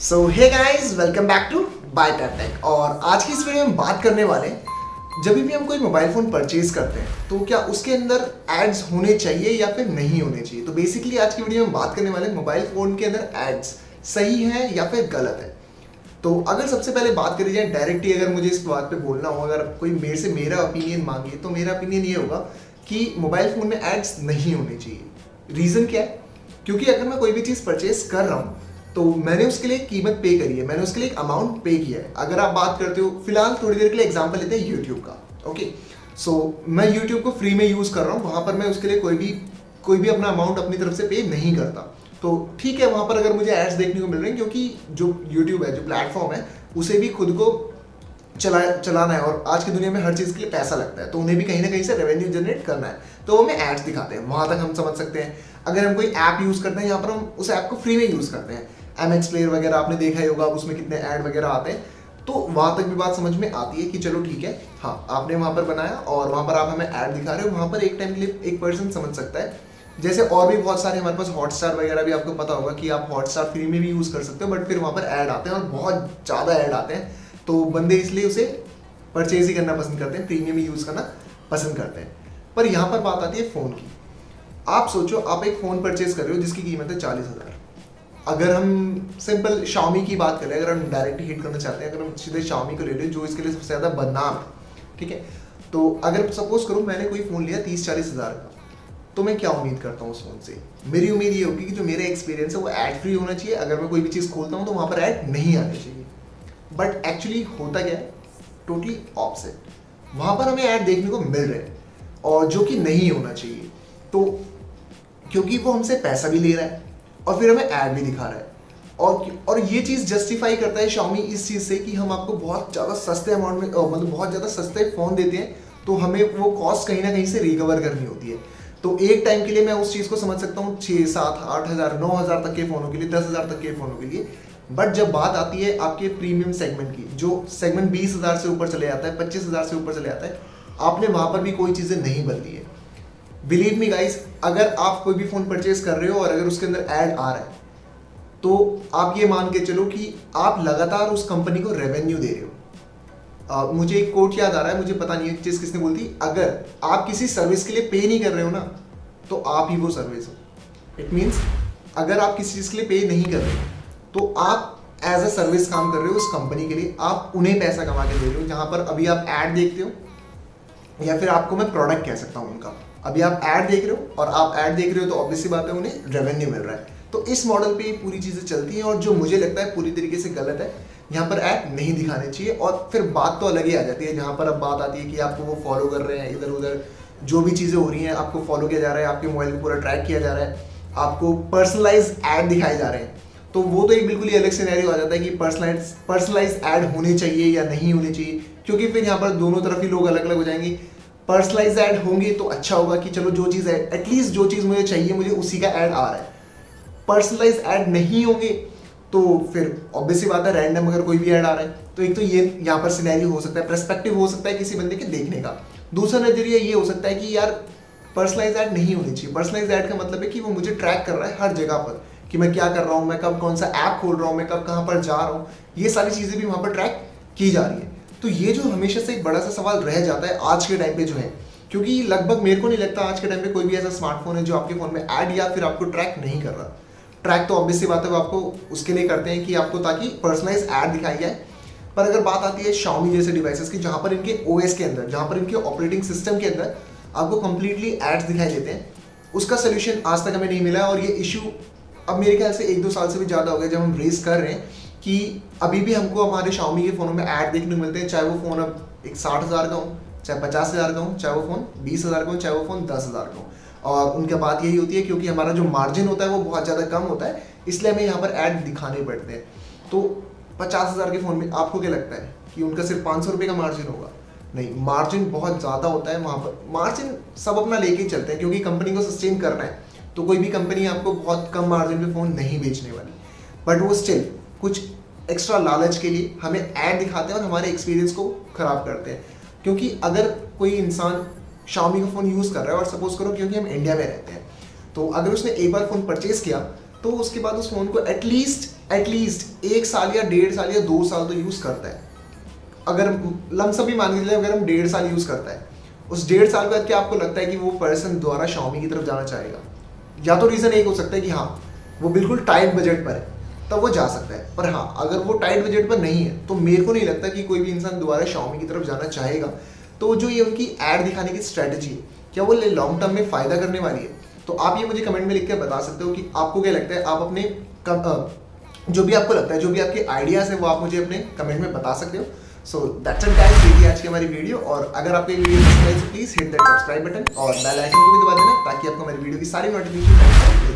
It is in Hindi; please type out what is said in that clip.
So hey guys, welcome back to Byter Tech. और आज की इस वीडियो में बात करने वाले जब भी हम कोई मोबाइल फ़ोन परचेज करते हैं तो क्या उसके अंदर एड्स होने चाहिए या फिर नहीं होने चाहिए। तो बेसिकली आज की वीडियो में बात करने वाले मोबाइल फ़ोन के अंदर एड्स सही है या फिर गलत है। तो अगर सबसे पहले बात करी जाए डायरेक्टली, अगर मुझे इस बात पे बोलना हो, अगर कोई मेरे से मेरा ओपिनियन मांगे तो मेरा ओपिनियन ये होगा कि मोबाइल फ़ोन में एड्स नहीं होने चाहिए। रीज़न क्या है? क्योंकि अगर मैं कोई भी चीज़ परचेज कर रहा हूँ तो मैंने उसके लिए कीमत पे करी है, मैंने उसके लिए एक अमाउंट पे किया है। अगर आप बात करते हो, फिलहाल थोड़ी देर के लिए एग्जांपल लेते हैं यूट्यूब का। ओके, सो मैं यूट्यूब को फ्री में यूज़ कर रहा हूँ, वहाँ पर मैं उसके लिए कोई भी अपना अमाउंट अपनी तरफ से पे नहीं करता। तो ठीक है, वहाँ पर अगर मुझे एड्स देखने को मिल रहे हैं, क्योंकि जो यूट्यूब है, जो प्लेटफॉर्म है, उसे भी खुद को चलाना है और आज की दुनिया में हर चीज़ के लिए पैसा लगता है, तो उन्हें भी कहीं ना कहीं से रेवेन्यू जनरेट करना है, तो वो हमें एड्स दिखाते हैं। वहाँ तक हम समझ सकते हैं। अगर हम कोई ऐप यूज़ करते हैं, यहाँ पर हम उस ऐप को फ्री में यूज़ करते हैं, MX प्लेयर वगैरह आपने देखा ही होगा, उसमें कितने ऐड वगैरह आते हैं, तो वहाँ तक भी बात समझ में आती है कि चलो ठीक है, हाँ आपने वहाँ पर बनाया और वहाँ पर आप हमें ऐड दिखा रहे हो, वहाँ पर एक टाइम के लिए एक पर्सन समझ सकता है। जैसे और भी बहुत सारे हमारे पास हॉटस्टार वगैरह भी, आपको पता होगा कि आप हॉटस्टार फ्री में भी यूज़ कर सकते हो, बट फिर वहाँ पर ऐड आते हैं और बहुत ज़्यादा ऐड आते हैं, तो बंदे इसलिए उसे परचेज ही करना पसंद करते हैं, प्रीमियम ही यूज़ करना पसंद करते हैं। पर यहाँ पर बात आती है फ़ोन की। आप सोचो, आप एक फ़ोन परचेज कर रहे हो जिसकी कीमत है 40,000। अगर हम सिंपल Xiaomi की बात करें, अगर हम डायरेक्ट हिट करना चाहते हैं, अगर हम सीधे Xiaomi को ले लें जो इसके लिए सबसे ज़्यादा बदनाम है, ठीक है, तो अगर सपोज करूँ मैंने कोई फ़ोन लिया 30-40 हज़ार का, तो मैं क्या उम्मीद करता हूँ उस फ़ोन से? मेरी उम्मीद ये होगी कि जो मेरा एक्सपीरियंस है वो ऐड फ्री होना चाहिए। अगर मैं कोई भी चीज़ खोलता हूँ तो वहाँ पर ऐड नहीं आनी चाहिए। बट एक्चुअली होता क्या है? Totally opposite. वहाँ पर हमें ऐड देखने को मिल रहे हैं और जो कि नहीं होना चाहिए। तो क्योंकि वो हमसे पैसा भी ले रहा है और फिर हमें ऐड भी दिखा रहा है, और ये चीज़ जस्टिफाई करता है Xiaomi इस चीज़ से कि हम आपको बहुत ज़्यादा सस्ते अमाउंट में, मतलब बहुत ज़्यादा सस्ते फ़ोन देते हैं, तो हमें वो कॉस्ट कहीं ना कहीं से रिकवर करनी होती है। तो एक टाइम के लिए मैं उस चीज़ को समझ सकता हूँ 6, 7, 8 हज़ार, 9 हज़ार तक के फ़ोनों के लिए, 10 हज़ार तक के फ़ोनों के लिए। बट जब बात आती है आपके प्रीमियम सेगमेंट की, जो सेगमेंट 20 हज़ार से ऊपर चले जाता है, 25 हज़ार से ऊपर चले जाता है, आपने वहाँ पर भी कोई चीज़ें नहीं बदली है। बिलीव मी गाइस, अगर आप कोई भी फ़ोन परचेज कर रहे हो और अगर उसके अंदर ऐड आ रहा है, तो आप ये मान के चलो कि आप लगातार उस कंपनी को रेवेन्यू दे रहे हो। मुझे एक कोट याद आ रहा है, मुझे पता नहीं है चीज़ किसने बोली थी, अगर आप किसी सर्विस के लिए पे नहीं कर रहे हो ना, तो आप ही वो सर्विस हो। इट मीन्स अगर आप किसी चीज़ के लिए पे नहीं कर रहे हो तो आप एज अ सर्विस काम कर रहे हो उस कंपनी के लिए, आप उन्हें पैसा कमा के दे रहे हो। जहाँ पर अभी आप ऐड देखते हो, या फिर आपको मैं प्रोडक्ट कह सकता हूँ उनका, अभी आप ऐड देख रहे हो और आप ऐड देख रहे हो तो ऑब्वियसली बात है उन्हें रेवेन्यू मिल रहा है। तो इस मॉडल पे पूरी चीज़ें चलती हैं और जो मुझे लगता है पूरी तरीके से गलत है। यहाँ पर ऐड नहीं दिखाने चाहिए। और फिर बात तो अलग ही आ जाती है, जहाँ पर अब बात आती है कि आपको वो फॉलो कर रहे हैं, इधर उधर जो भी चीज़ें हो रही हैं आपको फॉलो किया जा रहा है, आपके मोबाइल को पूरा ट्रैक किया जा रहा है, आपको पर्सनलाइज ऐड दिखाए जा रहे हैं, तो वो तो एक बिल्कुल ही अलग सिनेरियो आ जाता है कि पर्सनलाइज ऐड होने चाहिए या नहीं होने चाहिए, क्योंकि फिर यहाँ पर दोनों तरफ ही लोग अलग अलग हो जाएंगे। पर्सनलाइज ऐड होंगे तो अच्छा होगा कि चलो जो चीज़ है, एटलीस्ट जो चीज़ मुझे चाहिए मुझे उसी का ऐड आ रहा है। पर्सनलाइज ऐड नहीं होंगे तो फिर ऑब्वियसली बात है रैंडम अगर कोई भी ऐड आ रहा है, तो एक तो ये यहाँ पर सिनेरियो हो सकता है, पर्सपेक्टिव हो सकता है किसी बंदे के देखने का। दूसरा नजरिया ये हो सकता है कि यार पर्सनलाइज ऐड नहीं होनी चाहिए। पर्सनलाइज ऐड का मतलब है कि वो मुझे ट्रैक कर रहा है हर जगह पर कि मैं क्या कर रहा हूँ, मैं कब कौन सा ऐप खोल रहा हूँ, मैं कब कहाँ पर जा रहा हूँ, ये सारी चीज़ें भी वहाँ पर ट्रैक की जा रही है। तो ये जो हमेशा से एक बड़ा सा सवाल रह जाता है आज के टाइम पे जो है, क्योंकि लगभग मेरे को नहीं लगता आज के टाइम पे कोई भी ऐसा स्मार्टफोन है जो आपके फ़ोन में ऐड या फिर आपको ट्रैक नहीं कर रहा। ट्रैक तो ऑब्वियसली बात है वो आपको उसके लिए करते हैं कि आपको ताकि पर्सनलाइज ऐड दिखाई जाए। पर अगर बात आती है Xiaomi जैसे डिवाइसेस की, जहाँ पर इनके OS के अंदर, जहाँ पर इनके ऑपरेटिंग सिस्टम के अंदर आपको कंप्लीटली एड्स दिखाई देते हैं, उसका सोल्यूशन आज तक हमें नहीं मिला है। और ये इशू अब मेरे ख्याल से 1-2 साल से भी ज़्यादा हो गया जब हम रेस कर रहे हैं कि अभी भी हमको हमारे Xiaomi के फ़ोनों में ऐड देखने को मिलते हैं, चाहे वो फ़ोन अब एक 60 हज़ार का हो, चाहे 50 हज़ार का हो, चाहे वो फ़ोन 20 हज़ार का हो, चाहे वो फ़ोन 10 हज़ार का हो। और उनका बात यही होती है क्योंकि हमारा जो मार्जिन होता है वो बहुत ज़्यादा कम होता है, इसलिए हमें यहाँ पर ऐड दिखाने पड़ते हैं। तो 50 हज़ार के फ़ोन में आपको क्या लगता है कि उनका सिर्फ 500 रुपये का मार्जिन होगा? नहीं, मार्जिन बहुत ज़्यादा होता है वहाँ पर। मार्जिन सब अपना लेके चलते हैं क्योंकि कंपनी को सस्टेन करना है, तो कोई भी कंपनी आपको बहुत कम मार्जिन पे फ़ोन नहीं बेचने वाली। बट वो स्टिल कुछ एक्स्ट्रा लालच के लिए हमें ऐड दिखाते हैं और हमारे एक्सपीरियंस को ख़राब करते हैं। क्योंकि अगर कोई इंसान Xiaomi का फ़ोन यूज़ कर रहा है और सपोज करो क्योंकि हम इंडिया में रहते हैं, तो अगर उसने एक बार फ़ोन परचेज़ किया तो उसके बाद उस फ़ोन को एटलीस्ट एटलीस्ट 1 साल या 1.5 साल या 2 साल तो यूज़ करता है। अगर लमसम भी मान के चले, अगर हम 1.5 साल यूज़ करता है, उस 1.5 साल बाद क्या आपको लगता है कि वो पर्सन दोबारा Xiaomi की तरफ जाना चाहेगा? या तो रीज़न एक हो सकता है कि हाँ वो बिल्कुल टाइट बजट पर है, तब वो जा सकता है। पर हाँ, अगर वो टाइट बजट पर नहीं है तो मेरे को नहीं लगता कि कोई भी इंसान दोबारा Xiaomi की तरफ जाना चाहेगा। तो जो ये उनकी ऐड दिखाने की स्ट्रैटेजी है, क्या वो लॉन्ग टर्म में फ़ायदा करने वाली है? तो आप ये मुझे कमेंट में लिख कर बता सकते हो कि आपको क्या लगता है। आप अपने जो भी आपको लगता है, जो भी आपके आइडियाज़ है, वो आप मुझे अपने कमेंट में बता सकते हो। सो दैट्स इट गाइस, ये थी आज की हमारी वीडियो। और अगर आपको ये वीडियो पसंद आई तो please hit that subscribe button और बेल आइकन को भी दबा देना, ताकि आपको हमारी वीडियो की सारी नोटिफिकेशन